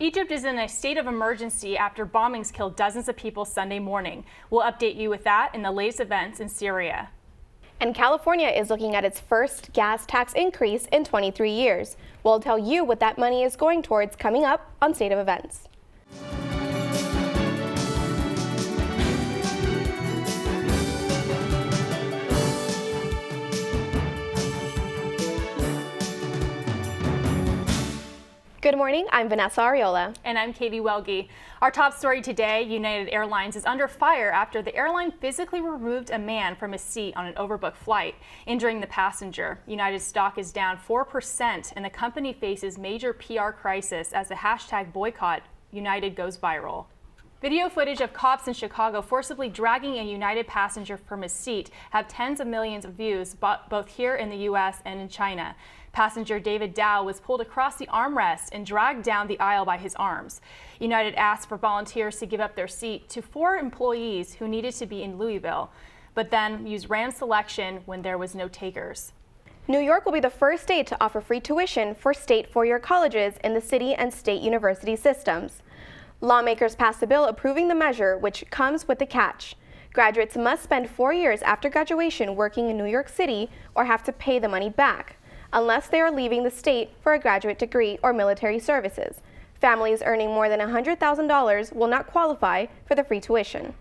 Egypt is in a state of emergency after bombings killed dozens of people Sunday morning. We'll update you with that and the latest events in Syria. And California is looking at its first gas tax increase in 23 years. We'll tell you what that money is going towards coming up on State of Events. Good morning, I'm Vanessa Ariola. And I'm Katie Welge. Our top story today, United Airlines is under fire after the airline physically removed a man from his seat on an overbooked flight, injuring the passenger. United's stock is down 4% and the company faces major PR crisis as the hashtag boycott United goes viral. Video footage of cops in Chicago forcibly dragging a United passenger from his seat have tens of millions of views, both here in the U.S. and in China. Passenger David Dow was pulled across the armrest and dragged down the aisle by his arms. United asked for volunteers to give up their seat to 4 employees who needed to be in Louisville, but then used random selection when there was no takers. New York will be the first state to offer free tuition for state four-year colleges in the city and state university systems. Lawmakers passed a bill approving the measure, which comes with a catch. Graduates must spend 4 years after graduation working in New York City or have to pay the money back, unless they are leaving the state for a graduate degree or military services. Families earning more than $100,000 will not qualify for the free tuition.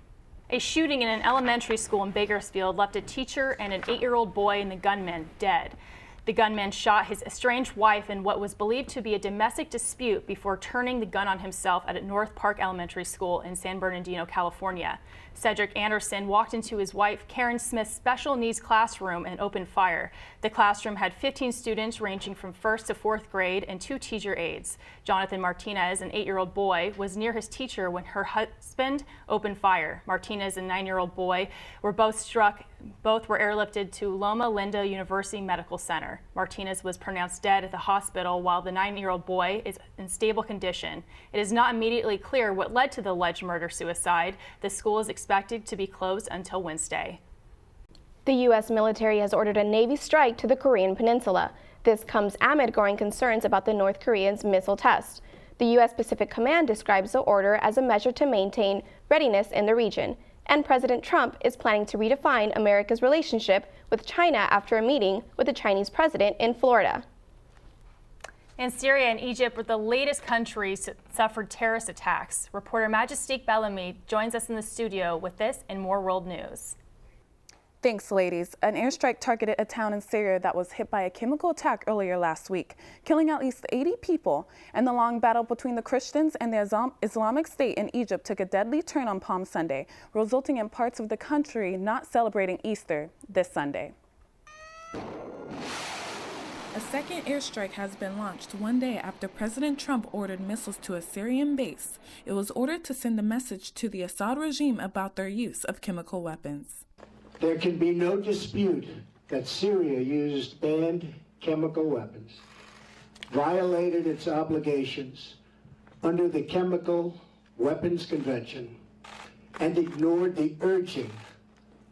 A shooting in an elementary school in Bakersfield left a teacher and an 8-year-old boy and the gunman dead. The gunman shot his estranged wife in what was believed to be a domestic dispute before turning the gun on himself at North Park Elementary School in San Bernardino, California. Cedric Anderson walked into his wife Karen Smith's special needs classroom and opened fire. The classroom had 15 students ranging from 1st to 4th grade and 2 teacher aides. Jonathan Martinez, an 8-year-old boy, was near his teacher when her husband opened fire. Martinez and 9-year-old boy were both struck. Both were airlifted to Loma Linda University Medical Center. Martinez was pronounced dead at the hospital while the 9-year-old boy is in stable condition. It is not immediately clear what led to the alleged murder-suicide. The school is expected to be closed until Wednesday. The U.S. military has ordered a Navy strike to the Korean Peninsula. This comes amid growing concerns about the North Koreans' missile test. The U.S. Pacific Command describes the order as a measure to maintain readiness in the region. And President Trump is planning to redefine America's relationship with China after a meeting with the Chinese president in Florida. And Syria and Egypt were the latest countries that suffered terrorist attacks. Reporter Majestique Bellamy joins us in the studio with this and more world news. Thanks, ladies. An airstrike targeted a town in Syria that was hit by a chemical attack earlier last week, killing at least 80 people. And the long battle between the Christians and the Islamic State in Egypt took a deadly turn on Palm Sunday, resulting in parts of the country not celebrating Easter this Sunday. A second airstrike has been launched one day after President Trump ordered missiles to a Syrian base. It was ordered to send a message to the Assad regime about their use of chemical weapons. There can be no dispute that Syria used banned chemical weapons, violated its obligations under the Chemical Weapons Convention, and ignored the urging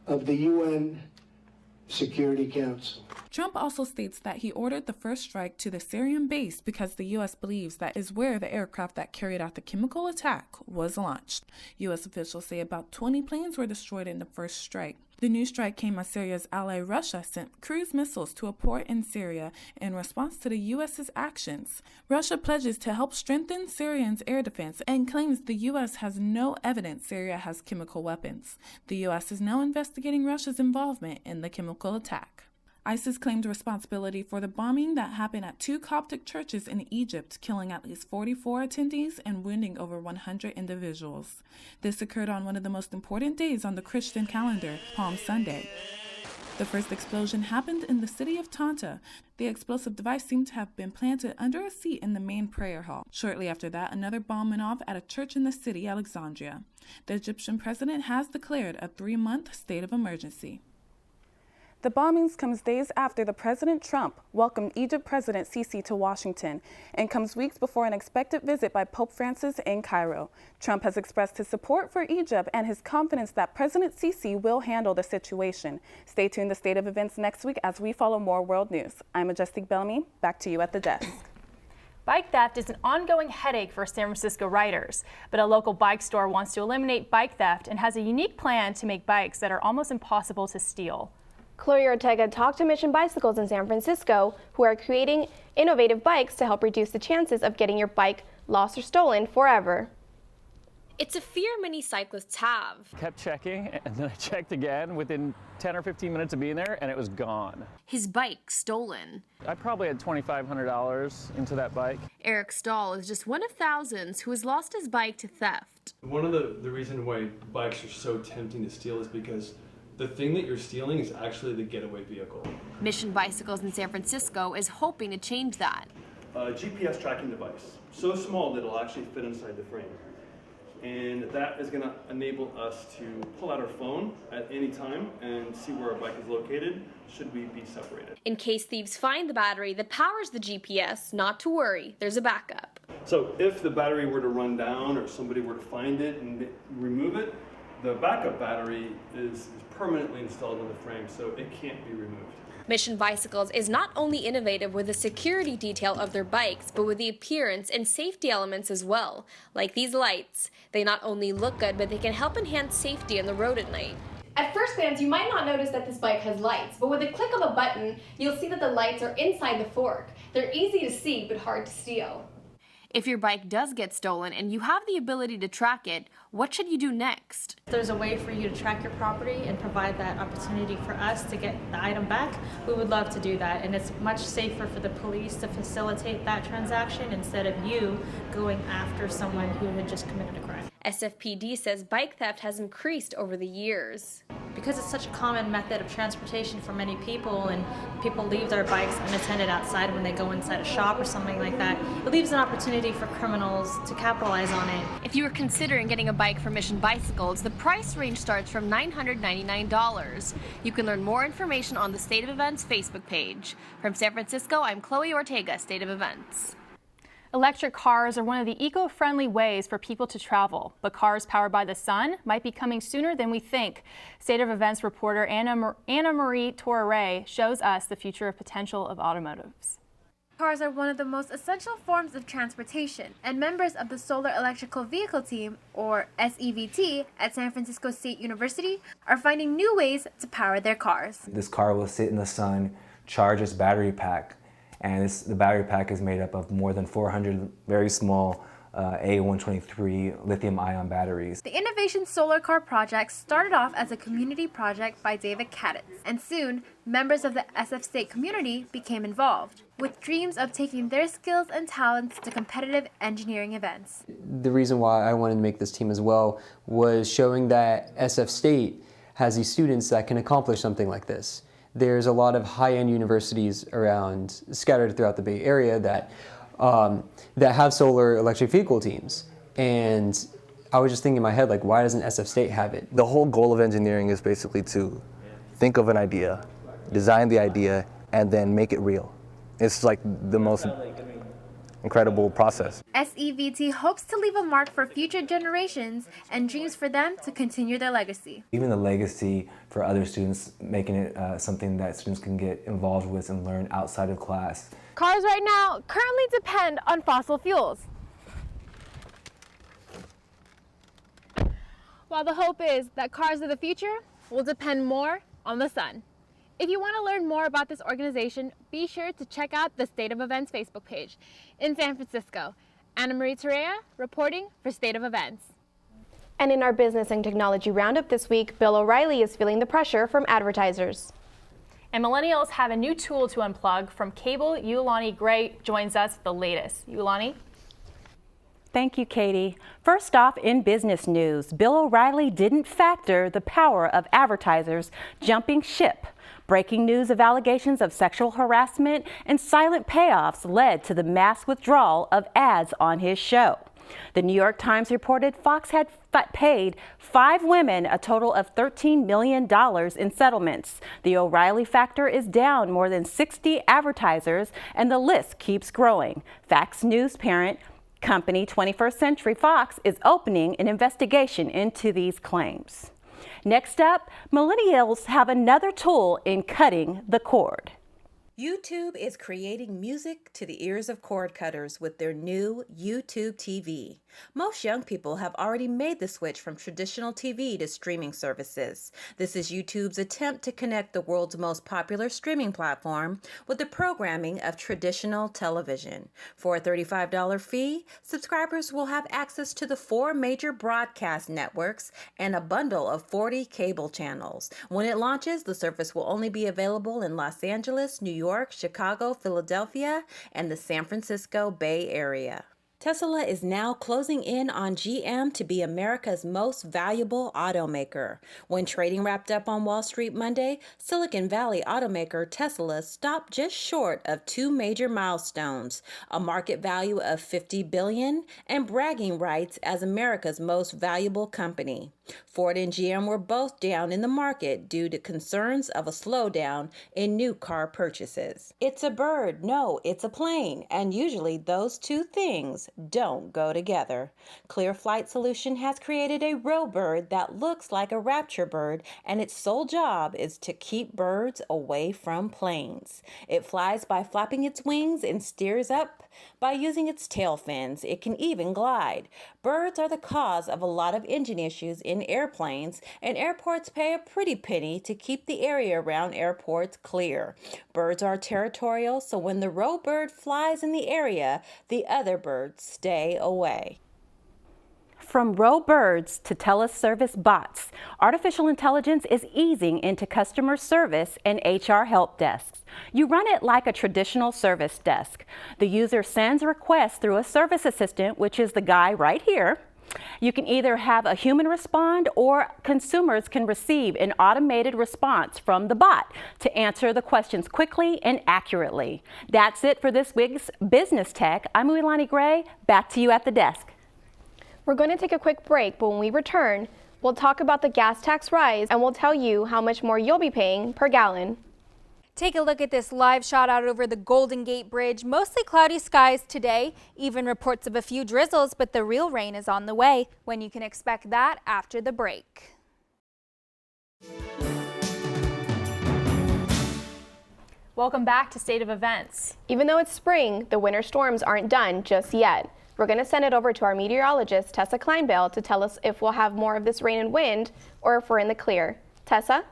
of the UN Security Council. Trump also states that he ordered the first strike to the Syrian base because the U.S. believes that is where the aircraft that carried out the chemical attack was launched. U.S. officials say about 20 planes were destroyed in the first strike. The new strike came as Syria's ally Russia sent cruise missiles to a port in Syria in response to the U.S.'s actions. Russia pledges to help strengthen Syrians' air defense and claims the U.S. has no evidence Syria has chemical weapons. The U.S. is now investigating Russia's involvement in the chemical attack. ISIS claimed responsibility for the bombing that happened at 2 Coptic churches in Egypt, killing at least 44 attendees and wounding over 100 individuals. This occurred on one of the most important days on the Christian calendar, Palm Sunday. The first explosion happened in the city of Tanta. The explosive device seemed to have been planted under a seat in the main prayer hall. Shortly after that, another bomb went off at a church in the city, Alexandria. The Egyptian president has declared a 3-month state of emergency. The bombings comes days after the President Trump welcomed Egypt President Sisi to Washington and comes weeks before an expected visit by Pope Francis in Cairo. Trump has expressed his support for Egypt and his confidence that President Sisi will handle the situation. Stay tuned to State of Events next week as we follow more world news. I'm Majestique Bellamy. Back to you at the desk. Bike theft is an ongoing headache for San Francisco riders, but a local bike store wants to eliminate bike theft and has a unique plan to make bikes that are almost impossible to steal. Chloe Ortega talked to Mission Bicycles in San Francisco, who are creating innovative bikes to help reduce the chances of getting your bike lost or stolen forever. It's a fear many cyclists have. Kept checking, and then I checked again within 10 or 15 minutes of being there, and it was gone. His bike stolen. I probably had $2,500 into that bike. Eric Stahl is just one of thousands who has lost his bike to theft. One of the reasons why bikes are so tempting to steal is because the thing that you're stealing is actually the getaway vehicle. Mission Bicycles in San Francisco is hoping to change that. A GPS tracking device, so small that it'll actually fit inside the frame. And that is going to enable us to pull out our phone at any time and see where our bike is located, should we be separated. In case thieves find the battery that powers the GPS, not to worry, there's a backup. So if the battery were to run down or somebody were to find it and remove it, the backup battery is permanently installed in the frame, so it can't be removed. Mission Bicycles is not only innovative with the security detail of their bikes, but with the appearance and safety elements as well, like these lights. They not only look good, but they can help enhance safety on the road at night. At first glance, you might not notice that this bike has lights, but with a click of a button, you'll see that the lights are inside the fork. They're easy to see, but hard to steal. If your bike does get stolen and you have the ability to track it, what should you do next? If there's a way for you to track your property and provide that opportunity for us to get the item back, we would love to do that. And it's much safer for the police to facilitate that transaction instead of you going after someone who had just committed a crime. SFPD says bike theft has increased over the years. Because it's such a common method of transportation for many people, and people leave their bikes unattended outside when they go inside a shop or something like that, it leaves an opportunity for criminals to capitalize on it. If you are considering getting a bike from Mission Bicycles, the price range starts from $999. You can learn more information on the State of Events Facebook page. From San Francisco, I'm Chloe Ortega, State of Events. Electric cars are one of the eco-friendly ways for people to travel, but cars powered by the sun might be coming sooner than we think. State of Events reporter Anna Marie Torre shows us the future of potential of automotives. Cars are one of the most essential forms of transportation, and members of the Solar Electrical Vehicle Team, or SEVT, at San Francisco State University are finding new ways to power their cars. This car will sit in the sun, charge its battery pack, and the battery pack is made up of more than 400 very small A123 lithium-ion batteries. The Innovation Solar Car project started off as a community project by David Kaditz, and soon members of the SF State community became involved, with dreams of taking their skills and talents to competitive engineering events. The reason why I wanted to make this team as well was showing that SF State has these students that can accomplish something like this. There's a lot of high-end universities around, scattered throughout the Bay Area that have solar electric vehicle teams. And I was just thinking in my head, like, why doesn't SF State have it? The whole goal of engineering is basically to think of an idea, design the idea, and then make it real. It's like the most incredible process. SEVT hopes to leave a mark for future generations and dreams for them to continue their legacy. Even the legacy for other students, making it something that students can get involved with and learn outside of class. Cars right now currently depend on fossil fuels, while the hope is that cars of the future will depend more on the sun. If you want to learn more about this organization, be sure to check out the State of Events Facebook page. In San Francisco, Anna Marie Torrea reporting for State of Events. And in our business and technology roundup this week, Bill O'Reilly is feeling the pressure from advertisers. And millennials have a new tool to unplug. From cable, Yulani Gray joins us with the latest. Yulani? Thank you, Katie. First off, in business news, Bill O'Reilly didn't factor the power of advertisers jumping ship. Breaking news of allegations of sexual harassment and silent payoffs led to the mass withdrawal of ads on his show. The New York Times reported Fox had paid 5 women a total of $13 million in settlements. The O'Reilly factor is down more than 60 advertisers, and the list keeps growing. Fox News parent company 21st Century Fox is opening an investigation into these claims. Next up, millennials have another tool in cutting the cord. YouTube is creating music to the ears of cord cutters with their new YouTube TV. Most young people have already made the switch from traditional TV to streaming services. This is YouTube's attempt to connect the world's most popular streaming platform with the programming of traditional television. For a $35 fee, subscribers will have access to the 4 major broadcast networks and a bundle of 40 cable channels. When it launches, the service will only be available in Los Angeles, New York, Chicago, Philadelphia, and the San Francisco Bay Area. Tesla is now closing in on GM to be America's most valuable automaker. When trading wrapped up on Wall Street Monday, Silicon Valley automaker Tesla stopped just short of 2 major milestones, a market value of $50 billion and bragging rights as America's most valuable company. Ford and GM were both down in the market due to concerns of a slowdown in new car purchases. It's a bird, no, it's a plane, and usually those two things don't go together. Clear Flight Solution has created a row bird that looks like a rapture bird, and its sole job is to keep birds away from planes. It flies by flapping its wings and steers up by using its tail fins. It can even glide. Birds are the cause of a lot of engine issues in airplanes, and airports pay a pretty penny to keep the area around airports clear. Birds are territorial, so when the row bird flies in the area, the other birds stay away. From row birds to teleservice bots, artificial intelligence is easing into customer service and HR help desks. You run it like a traditional service desk. The user sends a request through a service assistant, which is the guy right here. You can either have a human respond or consumers can receive an automated response from the bot to answer the questions quickly and accurately. That's it for this week's Business Tech. I'm Uilani Gray. Back to you at the desk. We're going to take a quick break, but when we return, we'll talk about the gas tax rise and we'll tell you how much more you'll be paying per gallon. Take a look at this live shot out over the Golden Gate Bridge. Mostly cloudy skies today, even reports of a few drizzles, but the real rain is on the way. When you can expect that after the break. Welcome back to State of Events. Even though it's spring, the winter storms aren't done just yet. We're going to send it over to our meteorologist, Tessa Kleinbell, to tell us if we'll have more of this rain and wind or if we're in the clear. Tessa?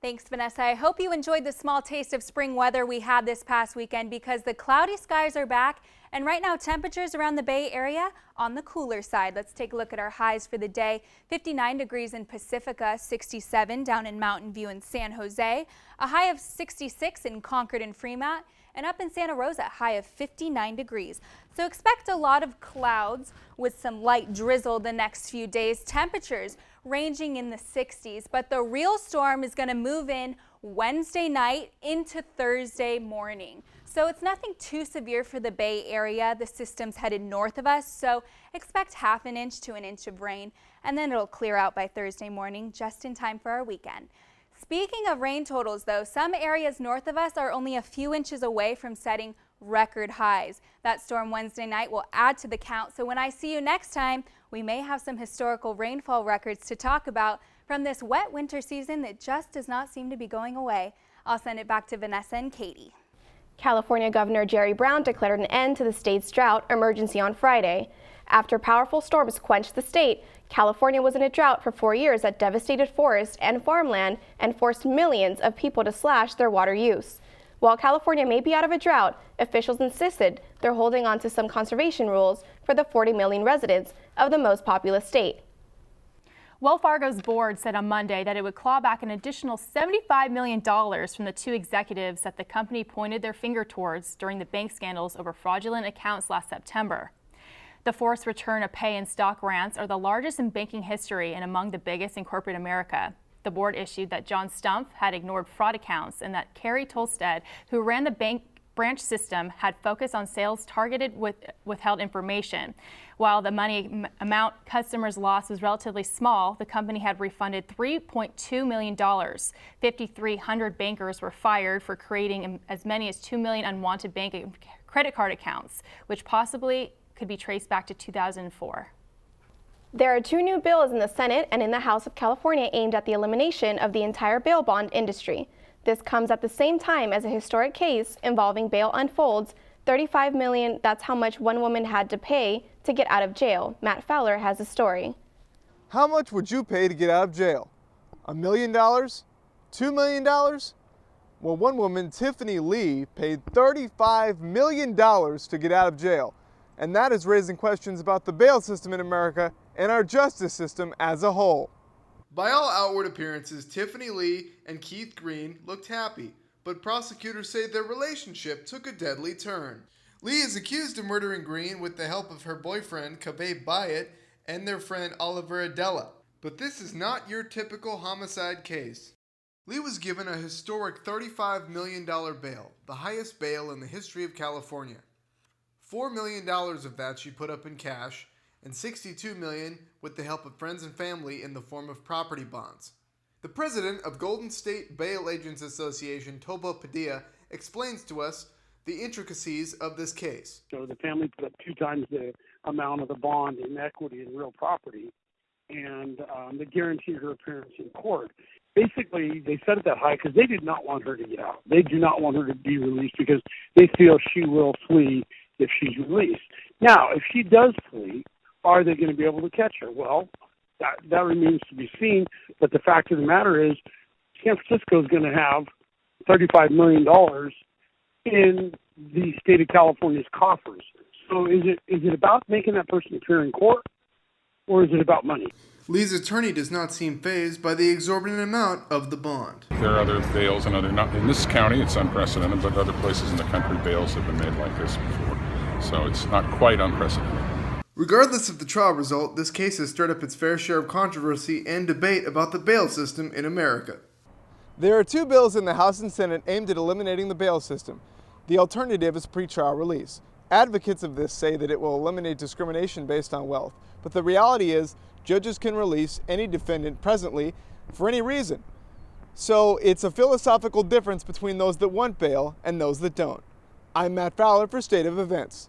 Thanks, Vanessa. I hope you enjoyed the small taste of spring weather we had this past weekend because the cloudy skies are back, and right now temperatures around the Bay Area on the cooler side. Let's take a look at our highs for the day. 59 degrees in Pacifica, 67 down in Mountain View and San Jose, a high of 66 in Concord and Fremont, and up in Santa Rosa, high of 59 degrees. So expect a lot of clouds with some light drizzle the next few days. Temperatures ranging in the 60s, but the real storm is going to move in Wednesday night into Thursday morning. So it's nothing too severe for the Bay Area. The system's headed north of us, so expect ½ an inch to an inch of rain, and then it'll clear out by Thursday morning, just in time for our weekend. Speaking of rain totals, though, some areas north of us are only a few inches away from setting record highs. That storm Wednesday night will add to the count, so when I see you next time, we may have some historical rainfall records to talk about from this wet winter season that just does not seem to be going away. I'll send it back to Vanessa and Katie. California Governor Jerry Brown declared an end to the state's drought emergency on Friday. After powerful storms quenched the state, California was in a drought for 4 years that devastated forests and farmland and forced millions of people to slash their water use. While California may be out of a drought, officials insisted they're holding on to some conservation rules for the 40 million residents of the most populous state. Wells Fargo's board said on Monday that it would claw back an additional $75 million from the 2 executives that the company pointed their finger towards during the bank scandals over fraudulent accounts last September. The forced return of pay and stock grants are the largest in banking history and among the biggest in corporate America. The board issued that John Stumpf had ignored fraud accounts and that Carrie Tolstad, who ran the bank branch system, had focused on sales targeted with withheld information. While the money amount customers lost was relatively small, the company had refunded $3.2 million. 5,300 bankers were fired for creating as many as 2 million unwanted bank and credit card accounts, which possibly could be traced back to 2004. There are 2 new bills in the Senate and in the House of California aimed at the elimination of the entire bail bond industry. This comes at the same time as a historic case involving bail unfolds. $35 million, that's how much one woman had to pay to get out of jail. Matt Fowler has a story. How much would you pay to get out of jail? $1 million? $2 million? Well, one woman, Tiffany Lee, paid $35 million to get out of jail. And that is raising questions about the bail system in America and our justice system as a whole. By all outward appearances, Tiffany Lee and Keith Green looked happy, but prosecutors say their relationship took a deadly turn. Lee is accused of murdering Green with the help of her boyfriend, Kabe Byatt, and their friend Oliver Adela. But this is not your typical homicide case. Lee was given a historic $35 million bail, the highest bail in the history of California. $4 million of that she put up in cash, and $62 million with the help of friends and family in the form of property bonds. The president of Golden State Bail Agents Association, Tobo Padilla, explains to us the intricacies of this case. So the family put up 2 times the amount of the bond in equity and real property, and they guaranteed her appearance in court. Basically, they set it that high because they did not want her to get out. They do not want her to be released because they feel she will flee if she's released. Now, if she does flee, are they going to be able to catch her? Well, that remains to be seen, but the fact of the matter is San Francisco is going to have $35 million in the state of California's coffers. So is it about making that person appear in court, or is it about money? Lee's attorney does not seem fazed by the exorbitant amount of the bond. There are other bails and not in this county, it's unprecedented, but other places in the country, bails have been made like this before. So it's not quite unprecedented. Regardless of the trial result, this case has stirred up its fair share of controversy and debate about the bail system in America. There are 2 bills in the House and Senate aimed at eliminating the bail system. The alternative is pretrial release. Advocates of this say that it will eliminate discrimination based on wealth, but the reality is judges can release any defendant presently for any reason. So it's a philosophical difference between those that want bail and those that don't. I'm Matt Fowler for State of Events.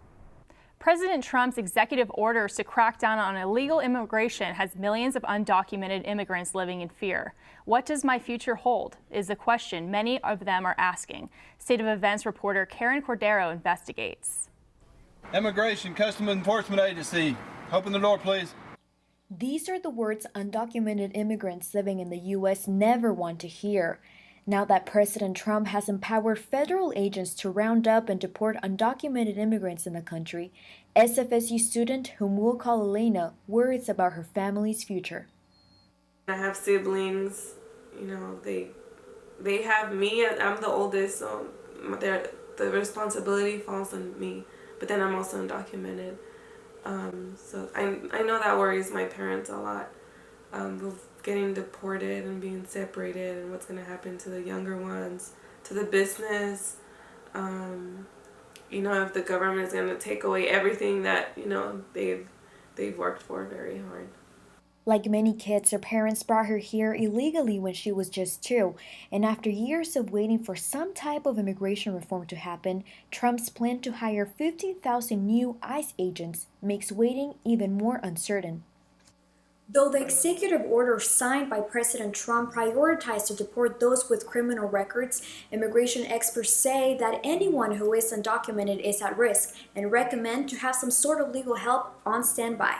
President Trump's executive orders to crack down on illegal immigration has millions of undocumented immigrants living in fear. What does my future hold is the question many of them are asking. State of Events reporter Karen Cordero investigates. Immigration Customs Enforcement Agency, open the door, please. These are the words undocumented immigrants living in the U.S. never want to hear. Now that President Trump has empowered federal agents to round up and deport undocumented immigrants in the country, SFSU student, whom we'll call Elena, worries about her family's future. I have siblings, they have me. I'm the oldest, so the responsibility falls on me. But then I'm also undocumented. So I know that worries my parents a lot. With getting deported and being separated and what's going to happen to the younger ones, to the business. If the government is going to take away everything that, they've worked for very hard. Like many kids, her parents brought her here illegally when she was just 2, and after years of waiting for some type of immigration reform to happen, Trump's plan to hire 15,000 new ICE agents makes waiting even more uncertain. Though the executive order signed by President Trump prioritized to deport those with criminal records, immigration experts say that anyone who is undocumented is at risk and recommend to have some sort of legal help on standby.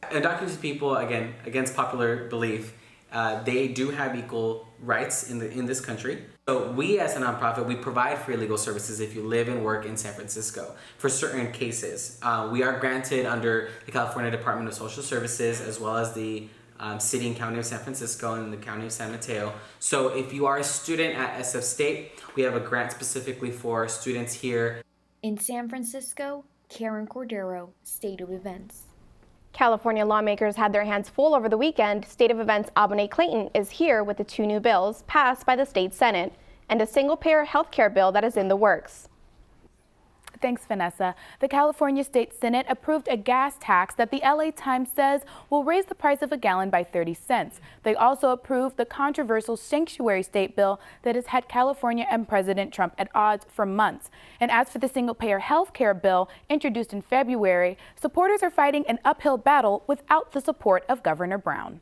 Undocumented people, again, against popular belief, they do have equal rights in this country. So we as a nonprofit, we provide free legal services if you live and work in San Francisco for certain cases. We are granted under the California Department of Social Services as well as the City and County of San Francisco and the County of San Mateo. So if you are a student at SF State, we have a grant specifically for students here. In San Francisco, Karen Cordero, State of Events. California lawmakers had their hands full over the weekend. State of Events Abone Clayton is here with the 2 new bills passed by the state Senate and a single-payer health care bill that is in the works. Thanks, Vanessa. The California State Senate approved a gas tax that the LA Times says will raise the price of a gallon by 30 cents. They also approved the controversial sanctuary state bill that has had California and President Trump at odds for months. And as for the single-payer health care bill introduced in February, supporters are fighting an uphill battle without the support of Governor Brown.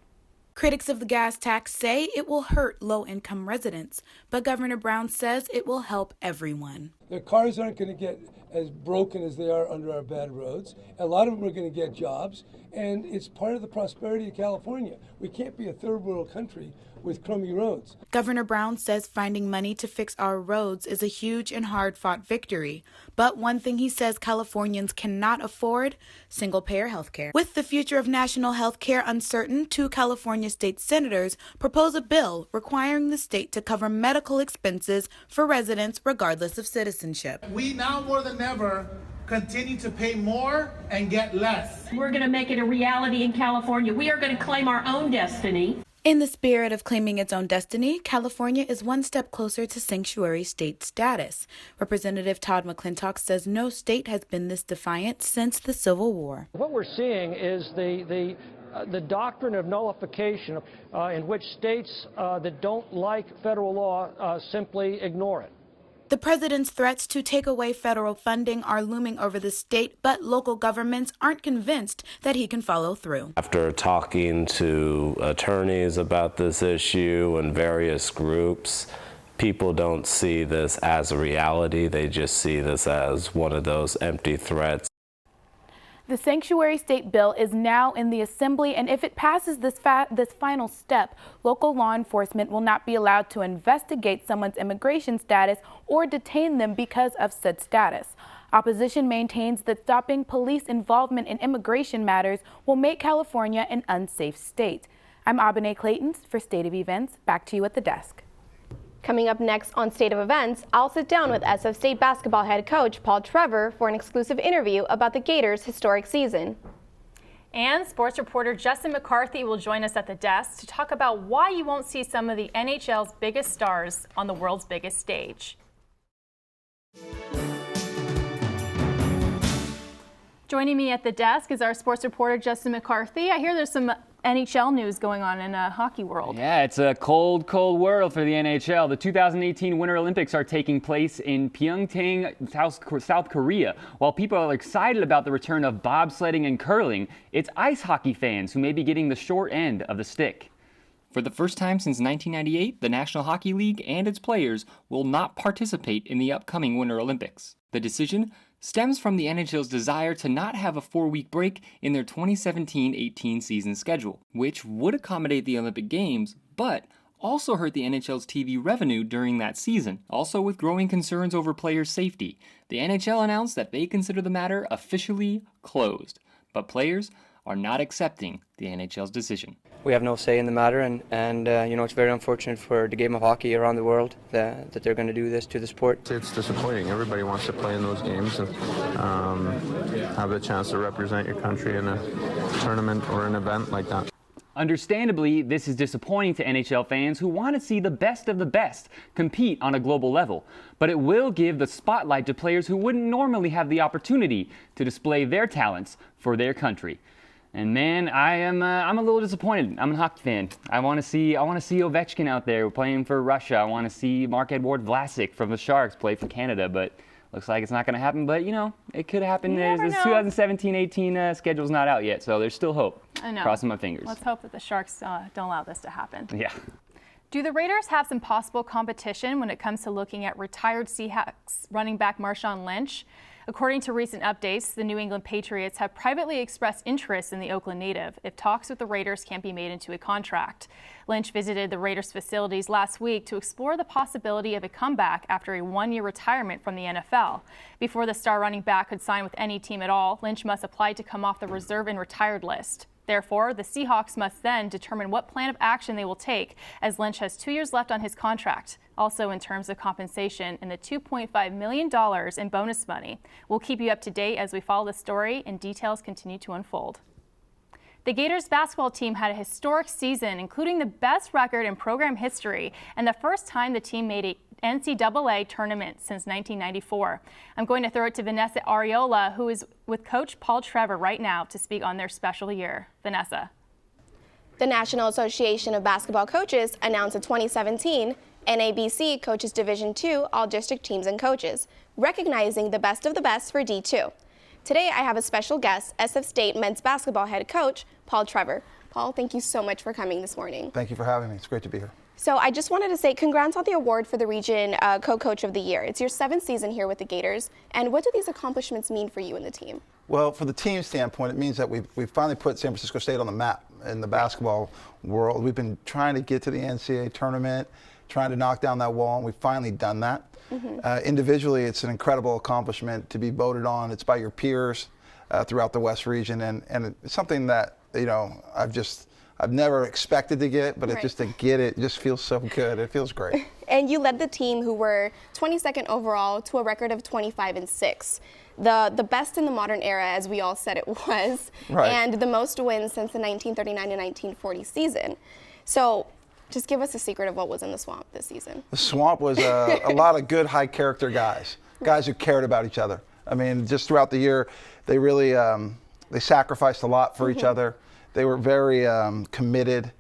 Critics of the gas tax say it will hurt low-income residents, but Governor Brown says it will help everyone. Their cars aren't going to get as broken as they are under our bad roads. A lot of them are going to get jobs, and it's part of the prosperity of California. We can't be a third world country with crummy roads. Governor Brown says finding money to fix our roads is a huge and hard-fought victory. But one thing he says Californians cannot afford, single-payer health care. With the future of national health care uncertain, 2 California state senators propose a bill requiring the state to cover medical expenses for residents regardless of citizenship. We now more than ever continue to pay more and get less. We're going to make it a reality in California. We are going to claim our own destiny. In the spirit of claiming its own destiny, California is one step closer to sanctuary state status. Representative Todd McClintock says no state has been this defiant since the Civil War. What we're seeing is the doctrine of nullification in which states that don't like federal law simply ignore it. The president's threats to take away federal funding are looming over the state, but local governments aren't convinced that he can follow through. After talking to attorneys about this issue and various groups, people don't see this as a reality. They just see this as one of those empty threats. The sanctuary state bill is now in the Assembly, and if it passes this final step, local law enforcement will not be allowed to investigate someone's immigration status or detain them because of said status. Opposition maintains that stopping police involvement in immigration matters will make California an unsafe state. I'm Abene Claytons for State of Events. Back to you at the desk. Coming up next on State of Events, I'll sit down with SF State basketball head coach Paul Trevor for an exclusive interview about the Gators' historic season. And sports reporter Justin McCarthy will join us at the desk to talk about why you won't see some of the NHL's biggest stars on the world's biggest stage. Joining me at the desk is our sports reporter Justin McCarthy. I hear there's some NHL news going on in the hockey world. Yeah, it's a cold, cold world for the NHL. The 2018 Winter Olympics are taking place in Pyeongtaek, South Korea. While people are excited about the return of bobsledding and curling, it's ice hockey fans who may be getting the short end of the stick. For the first time since 1998, the National Hockey League and its players will not participate in the upcoming Winter Olympics. The decision stems from the NHL's desire to not have a 4-week break in their 2017-18 season schedule, which would accommodate the Olympic Games, but also hurt the NHL's TV revenue during that season. Also, with growing concerns over players' safety, the NHL announced that they consider the matter officially closed, but players are not accepting the NHL's decision. We have no say in the matter, and it's very unfortunate for the game of hockey around the world that they're going to do this to the sport. It's disappointing. Everybody wants to play in those games and have the chance to represent your country in a tournament or an event like that. Understandably, this is disappointing to NHL fans who want to see the best of the best compete on a global level. But it will give the spotlight to players who wouldn't normally have the opportunity to display their talents for their country. And man, I'm a little disappointed. I'm a hockey fan. I want to see Ovechkin out there playing for Russia. I want to see Marc-Edouard Vlasic from the Sharks play for Canada, but looks like it's not going to happen. But it could happen. The 2017-18 schedule's not out yet, so there's still hope. I know. Crossing my fingers. Let's hope that the Sharks don't allow this to happen. Yeah. Do the Raiders have some possible competition when it comes to looking at retired Seahawks running back Marshawn Lynch? According to recent updates, the New England Patriots have privately expressed interest in the Oakland native if talks with the Raiders can't be made into a contract. Lynch visited the Raiders facilities last week to explore the possibility of a comeback after a one-year retirement from the NFL. Before the star running back could sign with any team at all, Lynch must apply to come off the reserve and retired list. Therefore, the Seahawks must then determine what plan of action they will take, as Lynch has 2 years left on his contract. Also, in terms of compensation and the $2.5 million in bonus money. We'll keep you up to date as we follow the story and details continue to unfold. The Gators basketball team had a historic season, including the best record in program history and the first time the team made a NCAA tournament since 1994. I'm going to throw it to Vanessa Ariola, who is with Coach Paul Trevor right now to speak on their special year. Vanessa. The National Association of Basketball Coaches announced the 2017 NABC Coaches Division II All-District Teams and Coaches, recognizing the best of the best for D2. Today I have a special guest, SF State men's basketball head coach Paul Trevor. Paul, thank you so much for coming this morning. Thank you for having me. It's great to be here. So I just wanted to say congrats on the award for the region co-coach of the year. It's your 7th season here with the Gators. And what do these accomplishments mean for you and the team? Well, from the team standpoint, it means that we've finally put San Francisco State on the map in the basketball world. We've been trying to get to the NCAA tournament, trying to knock down that wall, and we've finally done that. Individually, it's an incredible accomplishment to be voted on. It's by your peers throughout the West region, and it's something that, you know, I've never expected to get, but just to get it just feels so good. It feels great. And you led the team, who were 22nd overall, to a record of 25-6. The best in the modern era, as we all said it was, and the most wins since the 1939 to 1940 season. So just give us a secret of what was in the Swamp this season. The Swamp was a lot of good, high character guys who cared about each other. I mean, just throughout the year, they really they sacrificed a lot for each other. They were very committed,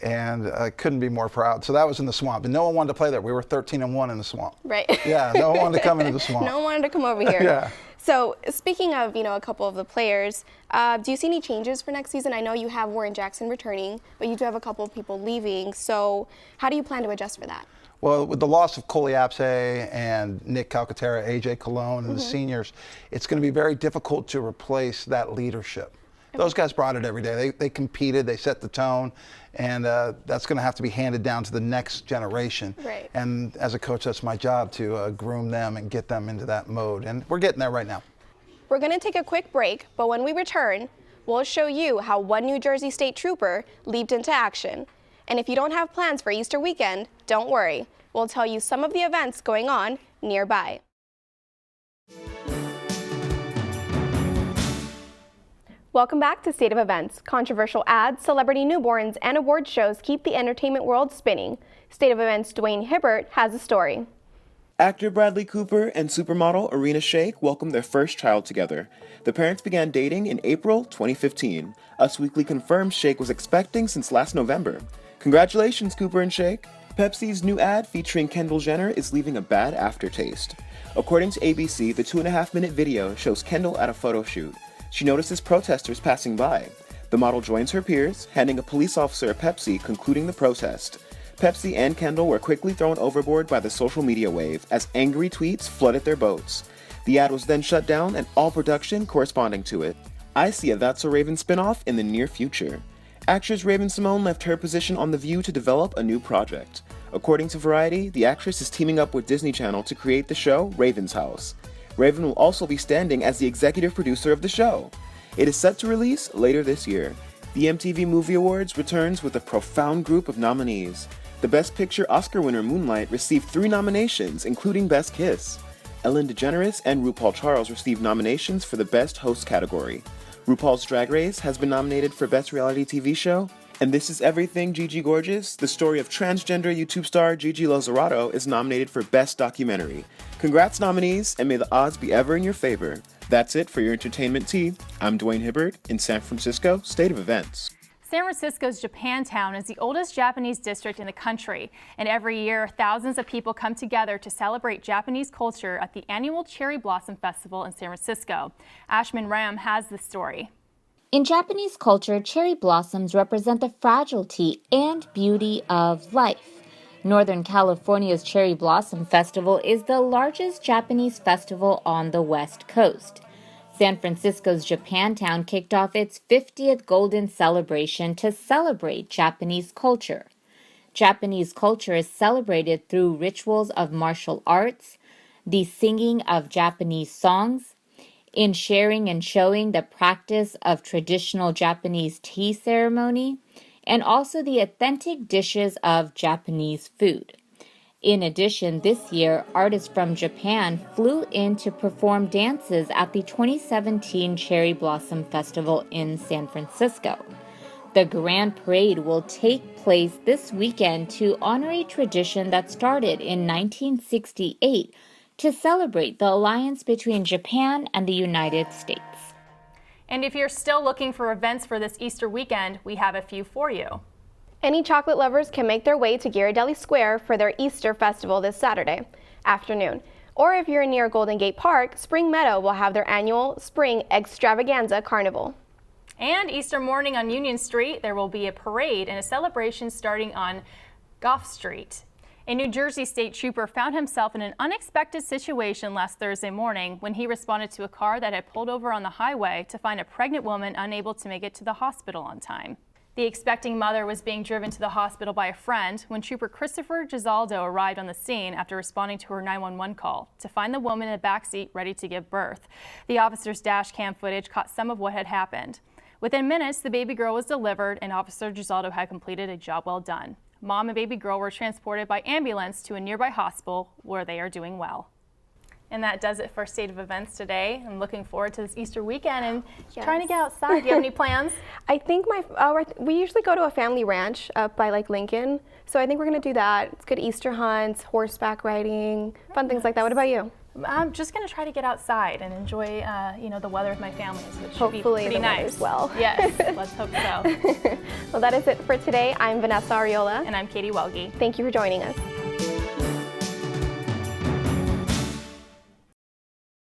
and I couldn't be more proud. So that was in the Swamp, and no one wanted to play there. We were 13-1 in the Swamp. Right. Yeah, no one wanted to come into the Swamp. No one wanted to come over here. Yeah. So speaking of, a couple of the players, do you see any changes for next season? I know you have Warren Jackson returning, but you do have a couple of people leaving. So how do you plan to adjust for that? Well, with the loss of Coley Apse and Nick Calcaterra, AJ Colon, and the seniors, it's going to be very difficult to replace that leadership. Those guys brought it every day. They competed, they set the tone, and that's going to have to be handed down to the next generation. Right. And as a coach, that's my job to groom them and get them into that mode. And we're getting there right now. We're going to take a quick break, but when we return, we'll show you how one New Jersey State trooper leaped into action. And if you don't have plans for Easter weekend, don't worry. We'll tell you some of the events going on nearby. Welcome back to State of Events. Controversial ads, celebrity newborns, and award shows keep the entertainment world spinning. State of Events' Dwayne Hibbert has a story. Actor Bradley Cooper and supermodel Irina Shayk welcomed their first child together. The parents began dating in April 2015. Us Weekly confirmed Shayk was expecting since last November. Congratulations, Cooper and Shayk. Pepsi's new ad featuring Kendall Jenner is leaving a bad aftertaste. According to ABC, the 2.5-minute video shows Kendall at a photo shoot. She notices protesters passing by. The model joins her peers, handing a police officer a Pepsi, concluding the protest. Pepsi and Kendall were quickly thrown overboard by the social media wave as angry tweets flooded their boats. The ad was then shut down and all production corresponding to it. I see a That's So Raven spinoff in the near future. Actress Raven-Symoné left her position on The View to develop a new project. According to Variety, the actress is teaming up with Disney Channel to create the show Raven's House. Raven will also be standing as the executive producer of the show. It is set to release later this year. The MTV Movie Awards returns with a profound group of nominees. The Best Picture Oscar winner Moonlight received 3 nominations, including Best Kiss. Ellen DeGeneres and RuPaul Charles received nominations for the Best Host category. RuPaul's Drag Race has been nominated for Best Reality TV Show. And This Is Everything, Gigi Gorgeous, the story of transgender YouTube star Gigi Lozerato, is nominated for Best Documentary. Congrats, nominees, and may the odds be ever in your favor. That's it for your entertainment tea. I'm Dwayne Hibbert in San Francisco, State of Events. San Francisco's Japantown is the oldest Japanese district in the country, and every year thousands of people come together to celebrate Japanese culture at the annual Cherry Blossom Festival in San Francisco. Ashman Ram has the story. In Japanese culture, cherry blossoms represent the fragility and beauty of life. Northern California's Cherry Blossom Festival is the largest Japanese festival on the West Coast. San Francisco's Japantown kicked off its 50th Golden Celebration to celebrate Japanese culture. Japanese culture is celebrated through rituals of martial arts, the singing of Japanese songs, in sharing and showing the practice of traditional Japanese tea ceremony, and also the authentic dishes of Japanese food. In addition, this year, artists from Japan flew in to perform dances at the 2017 Cherry Blossom Festival in San Francisco. The Grand Parade will take place this weekend to honor a tradition that started in 1968 to celebrate the alliance between Japan and the United States. And if you're still looking for events for this Easter weekend, we have a few for you. Any chocolate lovers can make their way to Ghirardelli Square for their Easter festival this Saturday afternoon. Or if you're near Golden Gate Park, Spring Meadow will have their annual Spring Extravaganza Carnival. And Easter morning on Union Street, there will be a parade and a celebration starting on Gough Street. A New Jersey state trooper found himself in an unexpected situation last Thursday morning when he responded to a car that had pulled over on the highway to find a pregnant woman unable to make it to the hospital on time. The expecting mother was being driven to the hospital by a friend when Trooper Christopher Gisaldo arrived on the scene after responding to her 911 call to find the woman in the back seat ready to give birth. The officer's dash cam footage caught some of what had happened. Within minutes, the baby girl was delivered and Officer Gisaldo had completed a job well done. Mom and baby girl were transported by ambulance to a nearby hospital where they are doing well. And that does it for State of Events today. I'm looking forward to this Easter weekend and trying to get outside. Do you have any plans? I think we usually go to a family ranch up by like Lincoln. So I think we're going to do that. It's good Easter hunts, horseback riding, fun things like that. What about you? I'm just going to try to get outside and enjoy, the weather with my family, which should Hopefully be pretty nice. As well. Yes, let's hope so. Well, that is it for today. I'm Vanessa Ariola. And I'm Katie Welge. Thank you for joining us.